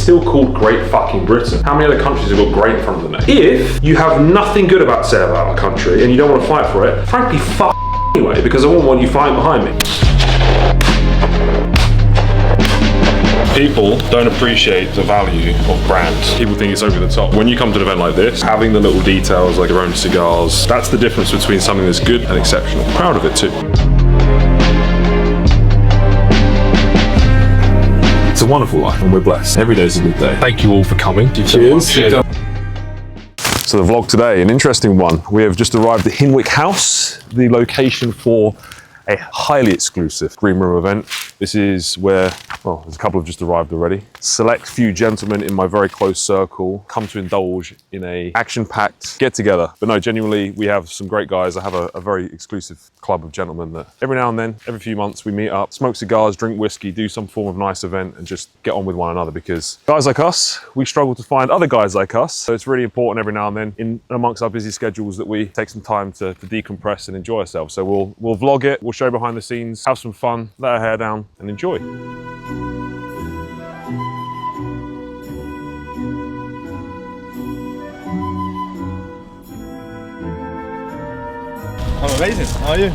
still called Great fucking Britain. How many other countries have got great in front of the name? If you have nothing good about to say about a country and you don't want to fight for it, frankly, fuck anyway, because I won't want you fighting behind me. People don't appreciate the value of brands. People think it's over the top. When you come to an event like this, having the little details like your own cigars, that's the difference between something that's good and exceptional. Proud of it too. It's a wonderful life and we're blessed. Every day is a good day. Thank you all for coming. Cheers. Cheers. So the vlog today, an interesting one. We have just arrived at Hinwick House, the location for a highly exclusive green room event. This is where, well, there's a couple have just arrived already. Select few gentlemen in my very close circle come to indulge in a action-packed get-together. But no, genuinely, we have some great guys. I have a very exclusive club of gentlemen that every now and then, every few months, we meet up, smoke cigars, drink whiskey, do some form of nice event, and just get on with one another. Because guys like us, we struggle to find other guys like us. So it's really important every now and then, in amongst our busy schedules, that we take some time to decompress and enjoy ourselves. So we'll vlog it, we'll show behind the scenes, have some fun, let our hair down, and enjoy. I'm amazing. How are you?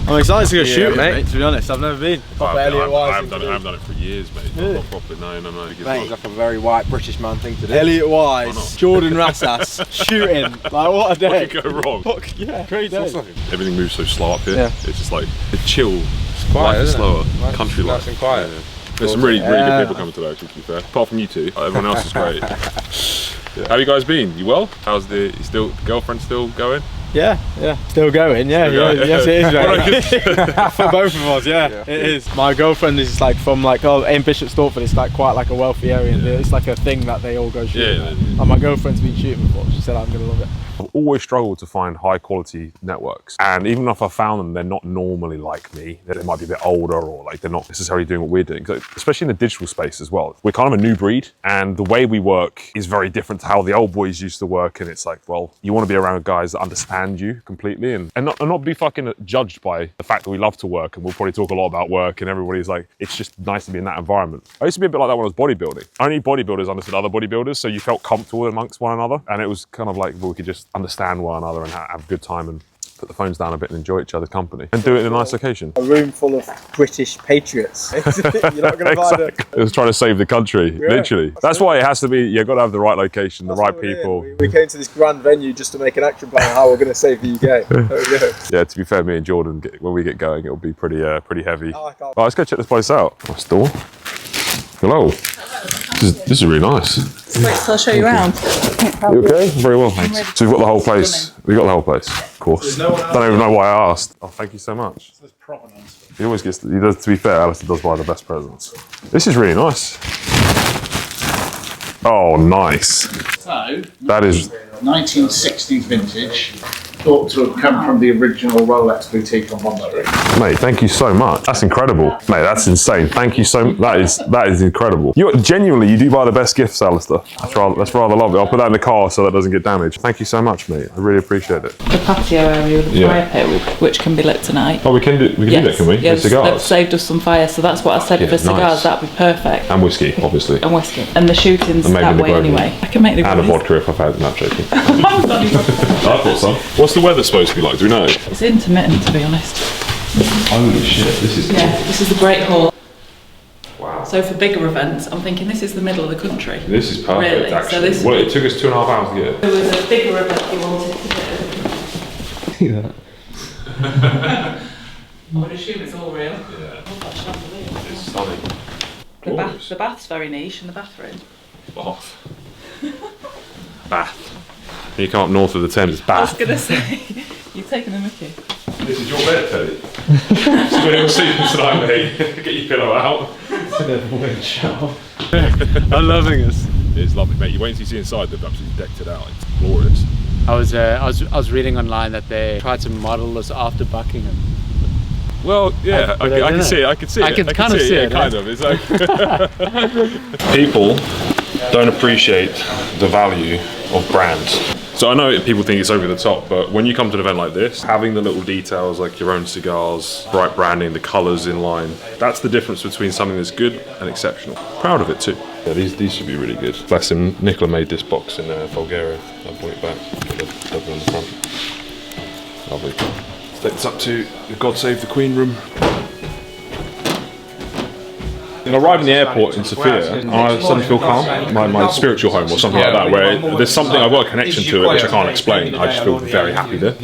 I'm excited to go shoot, mate. To be honest, I've never been. I haven't done it for years, mate. Really? Not properly. No. Mate, it's like a very white British man thing to do. Elliot Wise, Jordan Rassas, shooting. Like, what a day. What could go wrong? Fuck, yeah, great day. Everything moves so slow up here. Yeah. It's just like a chill, quiet, life is slower, nice, country life. Nice and quiet. Yeah. There's some really good people coming today, actually, to be fair. Apart from you two, everyone else is great. Yeah. How have you guys been? You well? How's the girlfriend still going? Yeah, still going, yes it is, right? For both of us, it is. My girlfriend is like from in Bishop Stortford, it's like quite like a wealthy area, and it's like a thing that they all go shooting. And my girlfriend's been shooting before, she said I'm gonna love it. I've always struggled to find high quality networks, and even if I found them, they're not normally like me. They might be a bit older, or like they're not necessarily doing what we're doing, especially in the digital space as well. We're kind of a new breed, and the way we work is very different to how the old boys used to work. And it's like, well, you want to be around guys that understand you completely and not be fucking judged by the fact that we love to work, and we'll probably talk a lot about work, and everybody's like, it's just nice to be in that environment. I used to be a bit like that when I was bodybuilding. Only bodybuilders understood other bodybuilders, so you felt comfortable amongst one another, and it was kind of like, well, we could just understand one another and have a good time and put the phones down a bit and enjoy each other's company and do it in a nice location. A room full of British patriots. You're not going to find it. It was trying to save the country, literally. That's why it has to be, you've got to have the right location, the right people. We came to this grand venue just to make an action plan on how we're going to save the UK. There we go. Yeah, to be fair, me and Jordan, when we get going, it'll be pretty heavy. Right, let's go check this place out. Nice door. Hello. This is really nice. Wait, so I'll show you around. You okay? Very well, thanks. So we've got the whole place. We've got the whole place, of course. Don't even know why I asked. Oh, thank you so much. He always gets, he does, to be fair, Alistair does buy the best presents. This is really nice. Oh, nice. So, that is 1960s vintage. Thought to have come from the original Rolex boutique on Bond Street. Mate, thank you so much. That's incredible. Mate, that's insane. Thank you so much. That is incredible. You do buy the best gifts, Alistair. That's rather lovely. I'll put that in the car so that doesn't get damaged. Thank you so much, mate. I really appreciate it. The patio area with the fire pit, which can be lit tonight. Oh, we can do that, can we? Yes, cigars. they've saved us some fire, so that's what I said for cigars. That'd be perfect. And whiskey, obviously. And whiskey. And the shooting's that way anyway. I can make the and a vodka if I've had enough shaking. I thought so. What's the weather supposed to be like? Do we know? It's intermittent, to be honest. Holy shit, this is... Yeah, this is the Great Hall. Wow. So for bigger events, I'm thinking this is the middle of the country. This is perfect, really? actually. So Well, it took us 2.5 hours to get it. There was a bigger event you wanted to do. Yeah. I would assume it's all real. Yeah. Oh, that chandelier. It's stunning. The bath's very niche in the bathroom. Bath. You come up north of the Thames, it's Bath. I was going to say, you're taking a mickey. This is your bed, Teddy. So when you're sleeping tonight, mate, get your pillow out. It's a bit of a weird show. I'm loving this. It's lovely, mate. You wait until you see inside, they've absolutely decked it out. It's glorious. I was reading online that they tried to model us after Buckingham. Well, yeah, I can see it. I can see it. I can kind of see it. Kind of. It's like people don't appreciate the value of brands. It's So I know people think it's over the top, but when you come to an event like this, having the little details like your own cigars, bright branding, the colours in line, that's the difference between something that's good and exceptional. Proud of it too. Yeah, these should be really good. Bless him, Nicola made this box in Bulgaria. I'll point it back, put the on the front. Lovely. Let's take this up to the God Save the Queen room. I arrive in the airport in Sofia and I suddenly feel calm. My spiritual home or something like that, where there's something, I've got a connection to it which I can't explain. I just feel very happy there.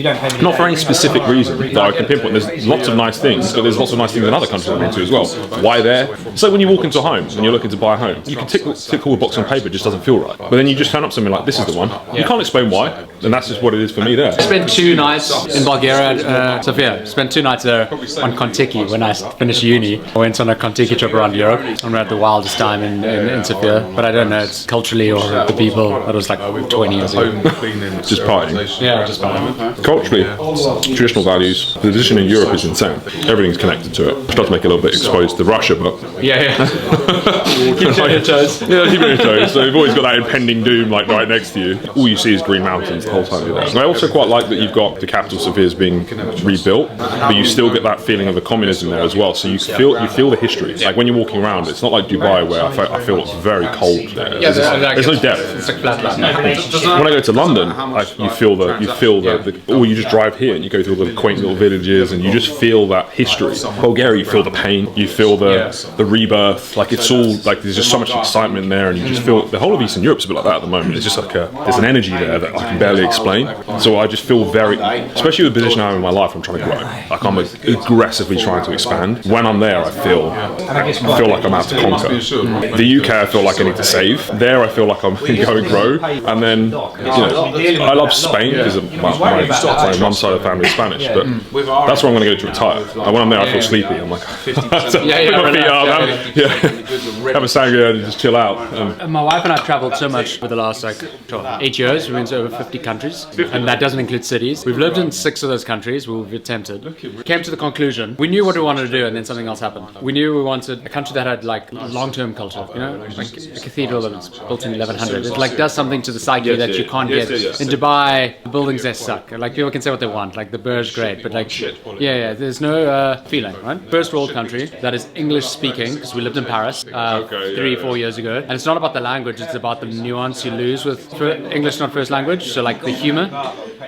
Not for any specific reason that I can pinpoint. There's lots of nice things, but there's lots of nice things in other countries I've been to as well. Why there? It's like when you walk into a home and you're looking to buy a home, you can tick all the box on paper, it just doesn't feel right. But then you just turn up something like, this is the one. You can't explain why, and that's just what it is for me there. Spent 2 nights in Bulgaria, Sofia. Spent 2 nights there on Kontiki when I finished uni. I went on a Kontiki trip around Europe and we had the wildest time in Sofia. But I don't know, it's culturally or the people. That was like 20 years ago. Just partying. Yeah, just partying. Culturally, traditional values. The position in Europe is insane. Everything's connected to it. Which does make it a little bit exposed to Russia, but yeah. Keep on your toes. Yeah, keep on your toes. So you've always got that impending doom like right next to you. All you see is green mountains the whole time you're there. And I also quite like that you've got the capital Sofia's being rebuilt, but you still get that feeling of the communism there as well. So you feel the history. Like when you're walking around, it's not like Dubai where I feel it's very cold there. There's no depth. It's like flatland. When I go to London, you feel the or you just drive here and you go through all the quaint little villages and you just feel that history. Bulgaria, you feel the pain, you feel the rebirth. Like it's all like there's just so much excitement there, and you just feel the whole of Eastern Europe's a bit like that at the moment. It's just like there's an energy there that I can barely explain. So I just feel very, especially with the position I'm in my life, I'm trying to grow. Like I'm aggressively trying to expand. When I'm there, I feel like I'm out to conquer. The UK, I feel like I need to save. There, I feel like I'm going to grow. And then, you know, I love Spain because my mum's side of the family is Spanish, but that's where I'm going to go to retire. And when I'm there, I feel sleepy. I'm like, put my feet up, have a sangria and just chill out. My wife and I traveled so much for the last 8 years. We went to over 50 countries, and that doesn't include cities. We've lived in 6 of those countries. We've attempted. We came to the conclusion. We knew what we wanted to do, and then something else happened. We knew we wanted a country that had like long-term culture. You know, like a cathedral that was built in 1100. It like does something to the psyche that you can't get in Dubai. The buildings there suck. Like people can say what they want. Like the Burj great, but like there's no feeling. Right? First world country that is English speaking because we lived in Paris 3-4 years ago, and it's not about the language. It's about the nuance you lose with English not first language. So like the humor.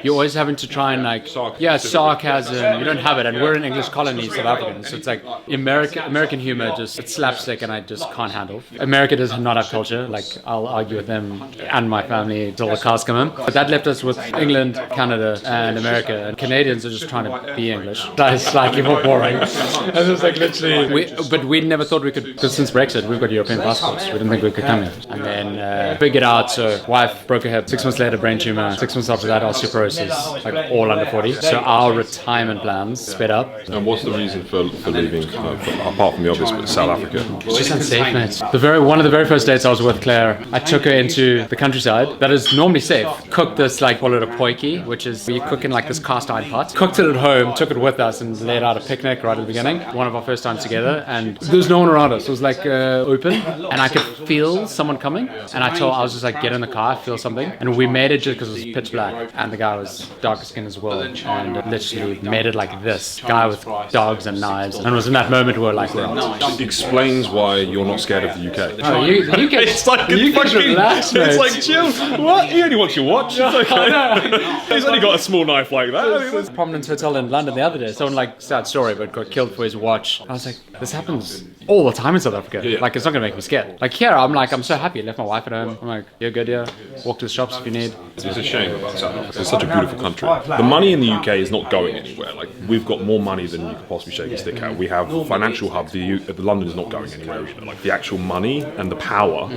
You're always having to try and like, sarcasm, you don't have it, and we're an English colony, South Africans, so it's like American humor, just it's slapstick, and I just can't handle. America does not have culture, like I'll argue with them and my family till the cars come in, but that left us with England, Canada, and America, and Canadians are just trying to be English. That is slightly more boring. And it's like literally, but we never thought we could, because since Brexit, we've got European passports, we didn't think we could come here. And then figured out, so wife broke her hip, 6 months later brain tumor, 6 months after that osteoporosis, like all under 40. So our retirement plans sped up. And what's the reason for leaving, apart from the obvious, but South Africa? It's just unsafe, mate. One of the very first dates I was with Claire, I took her into the countryside that is normally safe. Cooked this, like, call it a potjie, which is where you cook in like this cast iron pot. Cooked it at home, took it with us, and laid out a picnic right at the beginning. One of our first times together, and there was no one around us. It was like open, and I could feel someone coming. And I was just like, get in the car, feel something. And we made it just because it was pitch black, and the guy was darker skin as well, and literally made it like this. Guy with dogs and knives, and it was in that moment where like, it explains why you're not scared of the UK. Oh, you get it's like you get relaxed, mate. It's like chill. What? He only wants your watch. It's okay. He's only got a small knife like that. There was a prominent hotel in London the other day. Someone, like, sad story, but got killed for his watch. I was like, this happens all the time in South Africa. Yeah. Like, it's not gonna make me scared. Like here, I'm so happy. I left my wife at home. I'm like, you're good here. Walk to the shops if you need. It's a shame about South Africa. It's such a beautiful country. The money in the UK is not going anywhere. Like we've got more money than you could possibly shake a stick at. We have a financial hub. The London is not going anywhere either. Like the actual money and the power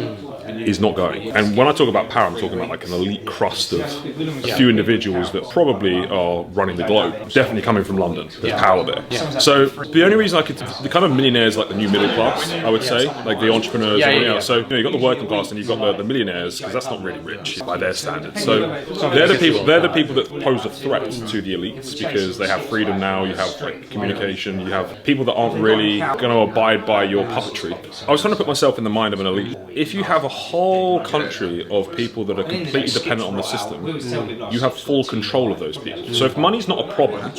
is not going. And when I talk about power, I'm talking about like an elite crust of a few individuals that probably are running the globe. Definitely coming from London. There's power there. So the only reason the kind of millionaires, like the new middle class, I would say, like the entrepreneurs. So you've got the working class and you've got the millionaires, because that's not really rich by their standards. So they're the people that pose a threat to the elites, because they have freedom now. You have like communication. You have people that aren't really going to abide by your puppetry. I was trying to put myself in the mind of an elite. If you have a whole country of people that are completely dependent on the system. You have full control of those people. So if money's not a problem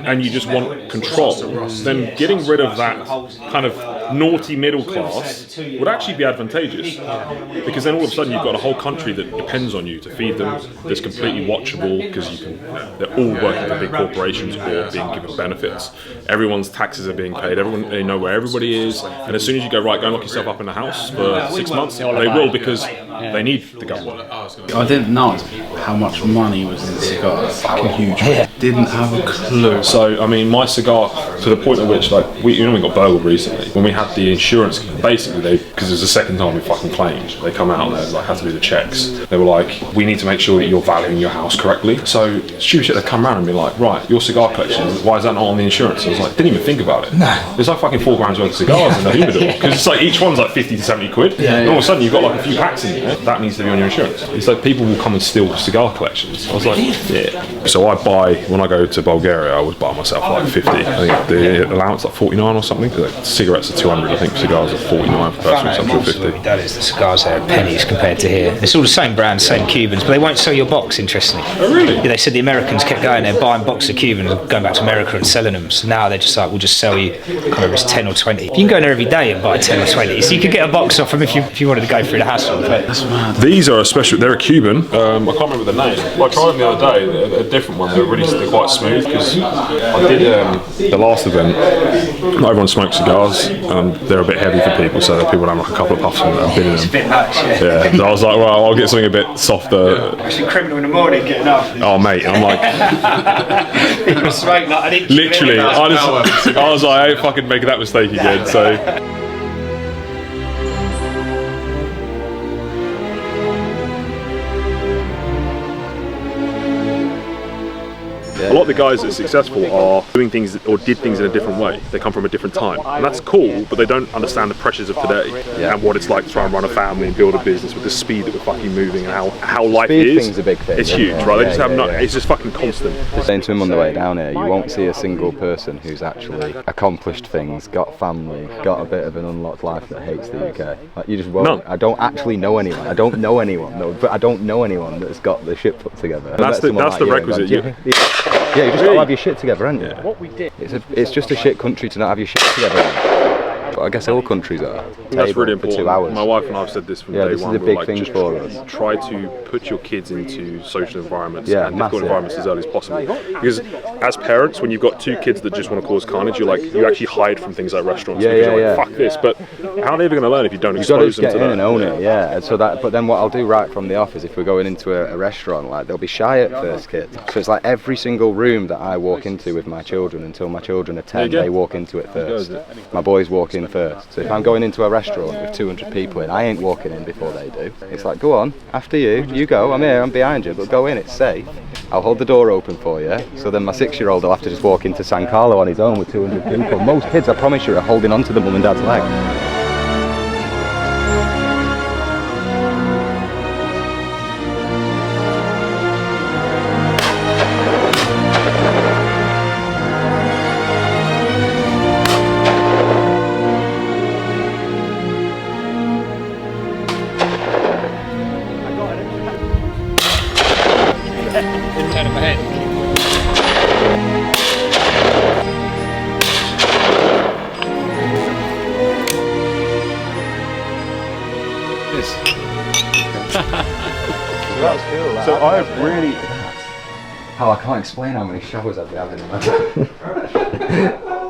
and you just want control, then getting rid of that kind of naughty middle class would actually be advantageous, because then all of a sudden you've got a whole country that depends on you to feed them, that's completely watchable because they're all working for big corporations or being given benefits. Everyone's taxes are being paid, they know where everybody is, and as soon as you go, right, go and lock yourself up in the house for 6 months, they will, because they need the government. I didn't know how much money was in cigars. Fucking huge. Didn't have a clue. So, I mean, my cigar, to the point at which, like, we got burgled recently. When we had the insurance, basically, because it was the second time we fucking claimed, they come out and they like had to do the checks. They were like, we need to make sure that you're valuing your house correctly. So, stupid shit, they come around and be like, right, your cigar collection, why is that not on the insurance? I was like, didn't even think about it. No. There's like fucking $4 grand worth of cigars in the humidor, because it's like each one's like 50 to 70 quid. And all of a sudden you've got like a few packs in there. That needs to be on your insurance. It's like people will come and steal cigar collections. I was like, yeah. So I buy, when I go to Bulgaria, I always buy myself like 50. I think the allowance like 49 or something. Like, cigarettes are 200. I think cigars are 49 for personal consumption, 50. That is, the cigars there are pennies compared to here. It's all the same brand, same Cubans, but they won't sell your box, interestingly. Oh, really? Yeah, they said the Americans kept going there, buying boxes of Cubans and going back to America and selling them. So now they're just like, we'll just sell you, whether it's 10 or 20. You can go there every day and buy 10 or 20. So you could get a box off them if you wanted to go through the hassle. But That's mad. These are a special, they're a Cuban. I can't remember the name. I tried them the other day, they're a different one. They're quite smooth, because I did the last event, not everyone smokes cigars. They're a bit heavy for people, so people have like a couple of puffs and a bit in them. it's a bit much, Yeah, so I was like, well, I'll get something a bit softer. Actually, criminal in the morning getting up. Oh, mate, I'm like, You smoke like an inch. literally, I was like, I ain't fucking making that mistake again, so. A lot of the guys that are successful are doing things or did things in a different way. They come from a different time, and that's cool, but they don't understand the pressures of today and what it's like to try and run a family and build a business with the speed that we're fucking moving and how life Speed is. thing's a big thing. It's huge, right? They just have it's just fucking constant. Saying to him on the way down here, you won't see a single person who's actually accomplished things, got family, got a bit of an unlocked life that hates the UK. Like, you just won't. None. I don't actually know anyone. I don't know anyone, no, but I don't know anyone that's got the shit put together. That's the requisite. Yeah, you just got to have your shit together, haven't you? Yeah. What we did. It's just a shit country to not have your shit together. But I guess all countries are. That's really For important. 2 hours. My wife and I have said this from day this one. is a We're big like, thing just for us. Try to put your kids into social environments Yeah, and difficult massive. environments as early as possible. Because as parents, when you've got 2 kids that just want to cause carnage, you actually hide from things like restaurants because you're like, fuck this. But how are they ever going to learn if you don't expose them to that? You've got to just get in and own it, yeah. So but then what I'll do right from the off is, if we're going into a restaurant, like, they'll be shy at first, kids. So it's like every single room that I walk into with my children, until my children are 10, they walk into it first. My boys walk in first. So if I'm going into a restaurant with 200 people in, I ain't walking in before they do. It's like, go on, after you go, I'm here, I'm behind you, but go in, it's safe. I'll hold the door open for you, so then my 6-year-old will have to just walk into San Carlo on his own with 200 people. Most kids, I promise you, are holding on to the mum and dad's leg. So I've really... Oh, I can't explain how many showers I've been having in my life.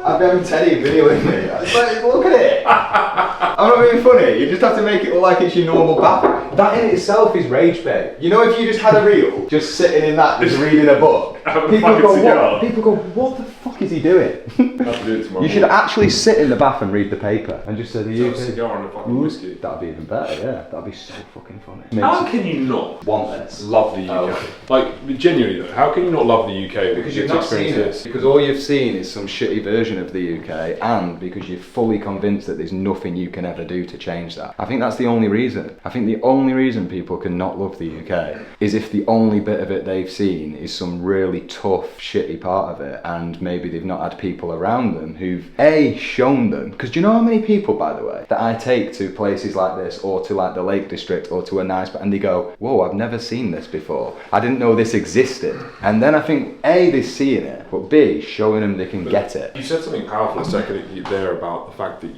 I've been having Teddy videoing me. It's like, look at it! I'm not being funny, you just have to make it look like it's your normal bath. That in itself is rage bait. You know, if you just had a reel, just sitting in that, just reading a book, people go, what the fuck is he doing? You should actually sit in the bath and read the paper and just say, a cigar and a fucking whiskey. That'd be even better, yeah. That'd be so fucking funny. How can you not want this? Love the UK? Oh, okay. Like, genuinely though, how can you not love the UK? Because you've not seen it. Because all you've seen is some shitty version of the UK, and because you're fully convinced that there's nothing you can ever do to change that. I think that's the only reason. I think the only reason people can not love the UK is if the only bit of it they've seen is some really tough, shitty part of it, and maybe they've not had people around them who've A, shown them, because do you know how many people, by the way, that I take to places like this or to like the Lake District or to a nice, and they go, whoa, I've never seen this before. I didn't know this existed. And then I think A, they're seeing it, but B, showing them they can get it. You said something powerful a second there about the fact that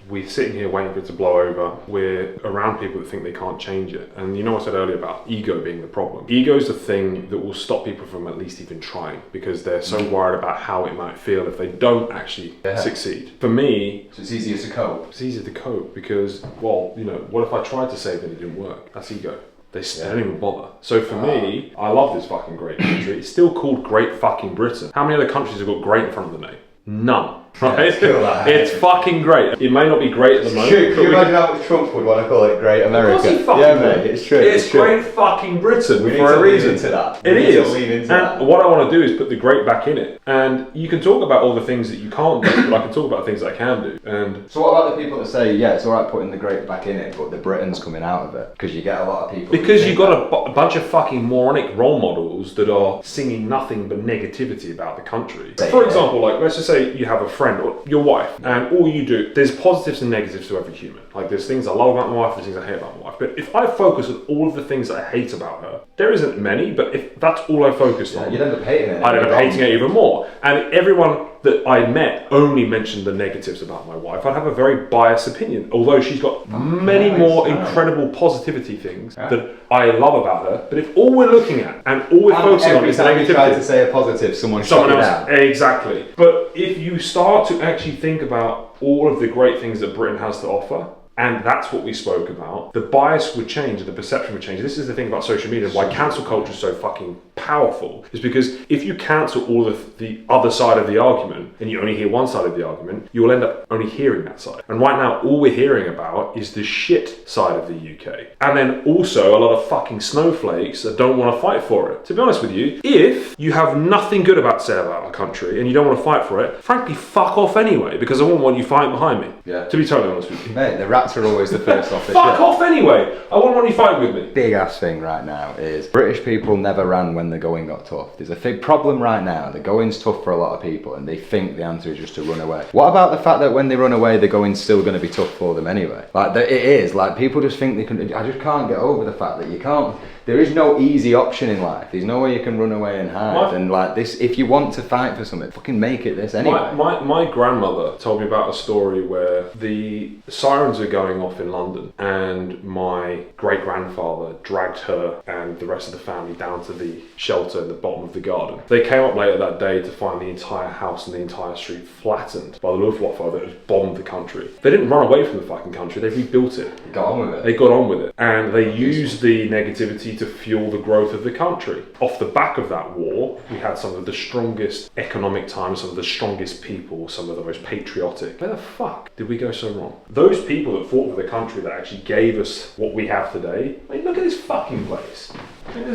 we're sitting here waiting for it to blow over. We're around people that think they can't change it. And you know what I said earlier about ego being the problem. Ego is the thing that will stop people from at least even trying, because they're so worried about how it might feel if they don't actually succeed. For me... So it's easier to cope? It's easier to cope because, well, you know, what if I tried to save it and it didn't work? That's ego. They don't even bother. So for me, I love this fucking great country. It's still called Great fucking Britain. How many other countries have got great in front of the name? None. Right? Yeah, it's fucking great. It may not be great at the moment. Can you imagine how much Trump would want to call it Great America? Of course he fucking yeah, mate, it's true. It's Great fucking Britain we need for to a reason. Into that. It is. And what I want to do is put the great back in it. And you can talk about all the things that you can't do, but I can talk about things that I can do. And so what about the people that say, yeah, it's alright putting the great back in it, but the Britain's coming out of it? Because you get a lot of people... Because you've got a bunch of fucking moronic role models that are singing nothing but negativity about the country. For example, like, let's just say you have a friend or your wife, and all you do, there's positives and negatives to every human. Like, there's things I love about my wife, there's things I hate about my wife. But if I focus on all of the things that I hate about her, there isn't many, but if that's all I focused on, you'd end up hating it. I'd end up hating it even more. And everyone that I met only mentioned the negatives about my wife, I'd have a very biased opinion. Although she's got many more incredible positivity things that I love about her. But if all we're looking at and all we're focusing on is the negativity, try to say a positive, someone else. Exactly. But if you start to actually think about all of the great things that Britain has to offer, and that's what we spoke about, the bias would change and the perception would change. This is the thing about social media, why cancel culture is so fucking powerful, is because if you cancel all of the other side of the argument and you only hear one side of the argument, you'll end up only hearing that side. And right now, all we're hearing about is the shit side of the UK. And then also a lot of fucking snowflakes that don't want to fight for it. To be honest with you, if you have nothing good about to say about our country and you don't want to fight for it, frankly, fuck off anyway, because I won't want you fighting behind me. Yeah. To be totally honest with you. Mate, the rats are always the first off the Fuck shit. off anyway! I won't want you fighting with me. Big ass thing right now is British people never ran when the going got tough. There's a big problem right now. The going's tough for a lot of people and they think the answer is just to run away. What about the fact that when they run away, the going's still going to be tough for them anyway? Like, it is. Like, people just think they can... I just can't get over the fact that you can't... There is no easy option in life. There's no way you can run away and hide. And like this, if you want to fight for something, fucking make it this anyway. My grandmother told me about a story where the sirens are going off in London and my great-grandfather dragged her and the rest of the family down to the shelter in the bottom of the garden. They came up later that day to find the entire house and the entire street flattened by the Luftwaffe that had bombed the country. They didn't run away from the fucking country, they rebuilt it. They got on with it. They got on with it. And they used the negativity to fuel the growth of the country. Off the back of that war, we had some of the strongest economic times, some of the strongest people, some of the most patriotic. Where the fuck did we go so wrong? Those people that fought for the country that actually gave us what we have today, I mean, look at this fucking place. I mean,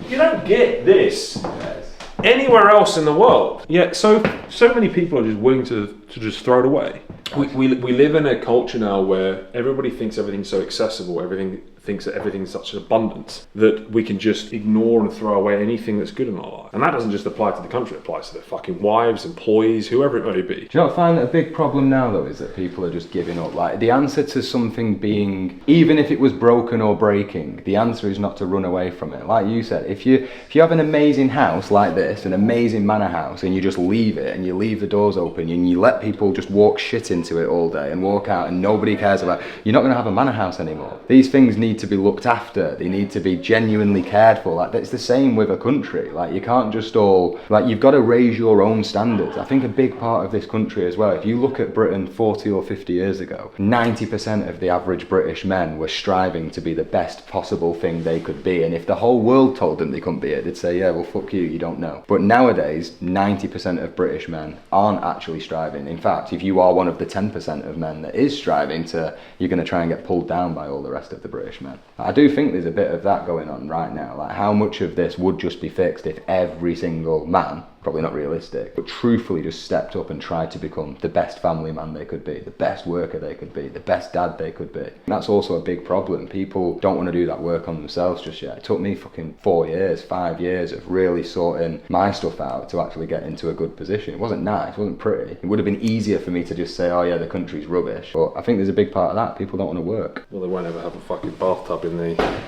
you don't get this anywhere else in the world. Yet so many people are just willing to just throw it away. We live in a culture now where everybody thinks everything's so accessible, everything thinks that everything's such an abundance that we can just ignore and throw away anything that's good in our life. And that doesn't just apply to the country, it applies to their fucking wives, employees, whoever it may be. Do you not find that a big problem now though is that people are just giving up? Like, the answer to something being, even if it was broken or breaking, the answer is not to run away from it. Like you said, if you have an amazing house like this, an amazing manor house, and you just leave it and you leave the doors open and you let people just walk shit into it all day and walk out and nobody cares about it, you're not going to have a manor house anymore. These things need to be looked after, they need to be genuinely cared for. Like, it's the same with a country. Like, you can't just all, like, you've got to raise your own standards. I think a big part of this country as well, if you look at Britain 40 or 50 years ago, 90% of the average British men were striving to be the best possible thing they could be, and if the whole world told them they couldn't be it, they'd say, yeah, well, fuck you, you don't know. But nowadays, 90% of British men aren't actually striving. In fact, if you are one of the 10% of men that is striving to, you're going to try and get pulled down by all the rest of the British men. I do think there's a bit of that going on right now. Like, how much of this would just be fixed if every single man, probably not realistic, but truthfully just stepped up and tried to become the best family man they could be, the best worker they could be, the best dad they could be. And that's also a big problem. People don't want to do that work on themselves just yet. It took me fucking 4 years, 5 years of really sorting my stuff out to actually get into a good position. It wasn't nice, it wasn't pretty. It would have been easier for me to just say, oh yeah, the country's rubbish. But I think there's a big part of that. People don't want to work. Well, they won't ever have a fucking bathtub in the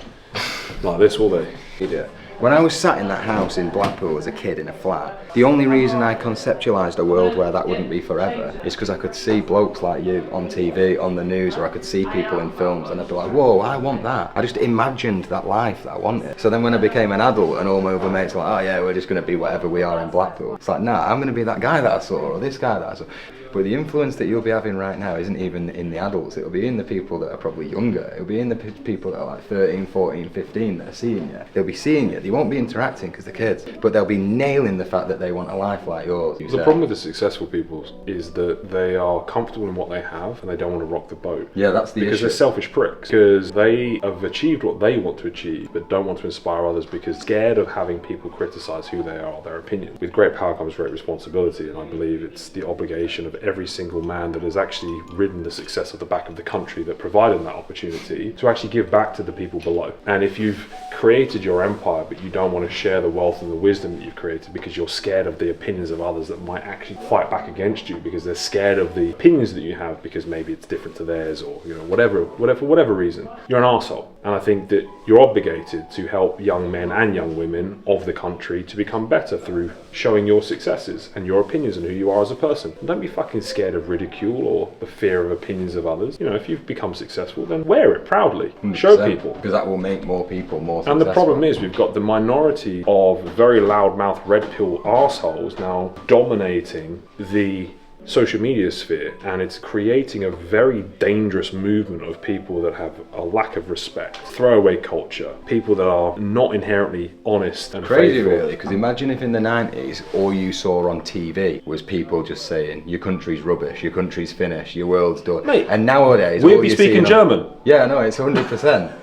like this, will they? Yeah. When I was sat in that house in Blackpool as a kid in a flat, the only reason I conceptualised a world where that wouldn't be forever is because I could see blokes like you on TV, on the news, or I could see people in films and I'd be like, whoa, I want that. I just imagined that life that I wanted. So then when I became an adult and all my other mates were like, oh yeah, we're just going to be whatever we are in Blackpool. It's like, nah, I'm going to be that guy that I saw, or this guy that I saw. But the influence that you'll be having right now isn't even in the adults, it'll be in the people that are probably younger. It'll be in the people that are like 13, 14, 15 that are seeing you. They'll be seeing you, they won't be interacting because they're kids, but they'll be nailing the fact that they want a life like yours. The problem with the successful people is that they are comfortable in what they have and they don't want to rock the boat. Yeah, that's the issue. Because they're selfish pricks. Because they have achieved what they want to achieve, but don't want to inspire others because scared of having people criticise who they are, their opinion. With great power comes great responsibility, and I believe it's the obligation of every single man that has actually ridden the success of the back of the country that provided that opportunity to actually give back to the people below. And if you've created your empire but you don't want to share the wealth and the wisdom that you've created because you're scared of the opinions of others that might actually fight back against you because they're scared of the opinions that you have because maybe it's different to theirs, or whatever reason, you're an arsehole. And I think that you're obligated to help young men and young women of the country to become better through showing your successes and your opinions and who you are as a person. And don't be fucking scared of ridicule or the fear of opinions of others. You know, if you've become successful, then wear it proudly. Show people. Because that will make more people more successful. And the problem is we've got the minority of very loudmouth red pill arseholes now dominating the social media sphere, and it's creating a very dangerous movement of people that have a lack of respect, throwaway culture, people that are not inherently honest and crazy faithful. Really, because imagine if in the 90s all you saw on TV was people just saying your country's rubbish, your country's finished, your world's done. Mate, and nowadays we'll be speaking German. Yeah, no, it's 100%.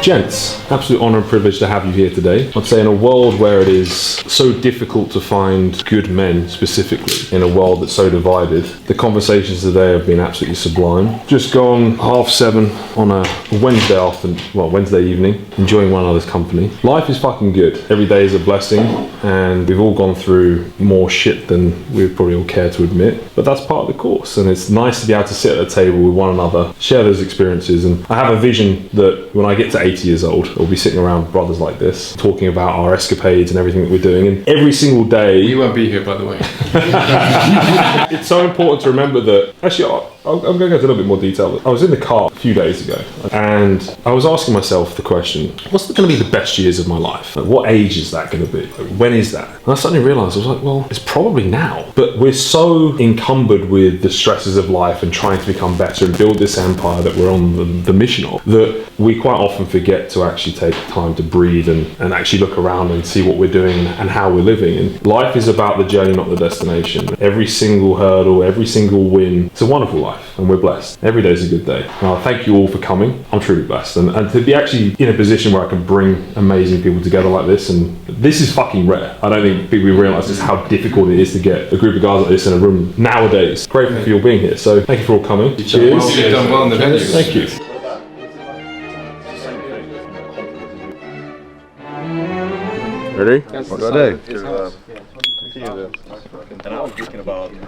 Gents, absolute honour and privilege to have you here today. I'd say in a world where it is so difficult to find good men specifically, in a world that's so divided, the conversations today have been absolutely sublime. Just gone 7:30 on a Wednesday evening, enjoying one another's company. Life is fucking good. Every day is a blessing, and we've all gone through more shit than we probably all care to admit, but that's part of the course, and it's nice to be able to sit at a table with one another, share those experiences. And I have a vision that when I get to 80 years old, we'll be sitting around brothers like this, talking about our escapades and everything that we're doing. And every single day... You won't be here, by the way. It's so important to remember that... Actually, I'm going to go into a little bit more detail. I was in the car a few days ago, and I was asking myself the question, what's going to be the best years of my life? Like, what age is that going to be? Like, when is that? And I suddenly realised, I was like, well, it's probably now. But we're so encumbered with the stresses of life and trying to become better and build this empire that we're on the mission of, that we quite often forget to actually take time to breathe and actually look around and see what we're doing and how we're living. And life is about the journey, not the destination. Every single hurdle, every single win, it's a wonderful life. And we're blessed. Every day is a good day. Thank you all for coming. I'm truly blessed. And to be actually in a position where I can bring amazing people together like this, and this is fucking rare. I don't think people realise just how difficult it is to get a group of guys like this in a room nowadays. Grateful for you all being here. So thank you for all coming. Cheers. You've done well in the venue. Thank you. Ready? What do I do?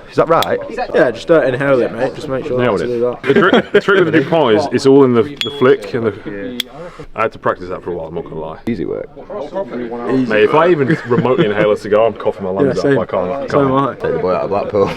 Is that right? Yeah, just don't inhale it, mate. Just make sure Nailed to it. do that. The trick with the DuPont is it's all in the flick and the... I had to practice that for a while, I'm not going to lie. Easy work. Mate, if I even remotely inhale a cigar, I'm coughing my lungs up. I can't. Take the boy out of Blackpool.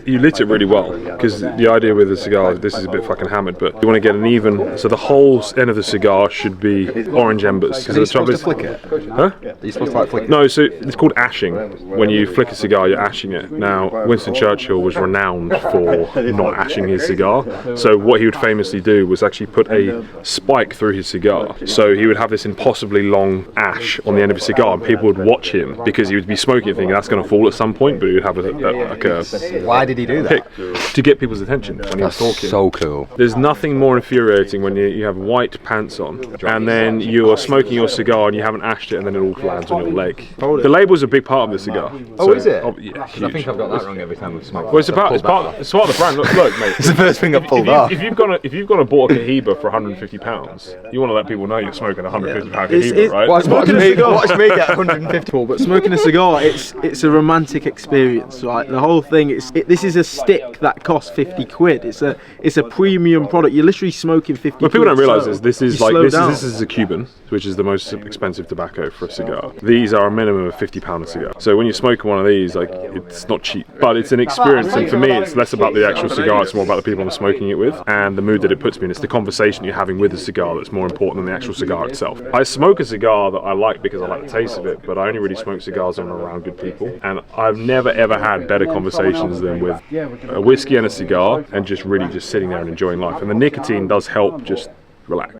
You lit it really well, because the idea with the cigar, this is a bit fucking hammered, but you want to get an even, so the whole end of the cigar should be orange embers. Are you supposed to flick it? Huh? Are you supposed to like flicking? No, so it's called ashing. When you flick a cigar, you're ashing it. Now, Winston Churchill was renowned for not ashing his cigar. So what he would famously do was actually put a spike through his cigar. So he would have this impossibly long ash on the end of his cigar, and people would watch him because he would be smoking it thinking that's going to fall at some point, but he would have a Why did he do that? pick to get people's attention when he was talking. So cool. There's nothing more infuriating when you have white pants on and then you're smoking your cigar and you haven't ashed it and then it all lands on your leg. The label's a big part of the cigar. Oh, is it? Yeah, I think I've got that wrong every time we've smoked. Well, it's part of the brand. Look, mate. It's the first thing I pulled off. If you've gone and bought a Cohiba for £150, you want to let people know you're smoking a £150 Cohiba, right? Watch me get 150. But smoking a cigar, it's a romantic experience. Like the whole thing, this is a stick that costs 50 quid. It's a premium product. You're literally smoking 50 quid. What people don't realise is this is this is a Cuban, which is the most expensive tobacco for a cigar. These are a minimum of £50 a cigar. So when you're smoking one of these, like, it's not cheap, but it's an experience. And for me, it's less about the actual cigar; it's more about the people I'm smoking it with and the mood that it puts me in. It's the conversation you're having with the cigar that's more important than the actual cigar itself. I smoke a cigar that I like because I like the taste of it, but I only really smoke cigars when I'm around good people. And I've never ever had better conversations than with a whiskey and a cigar, and just really just sitting there and enjoying life. And the nicotine does help just relax.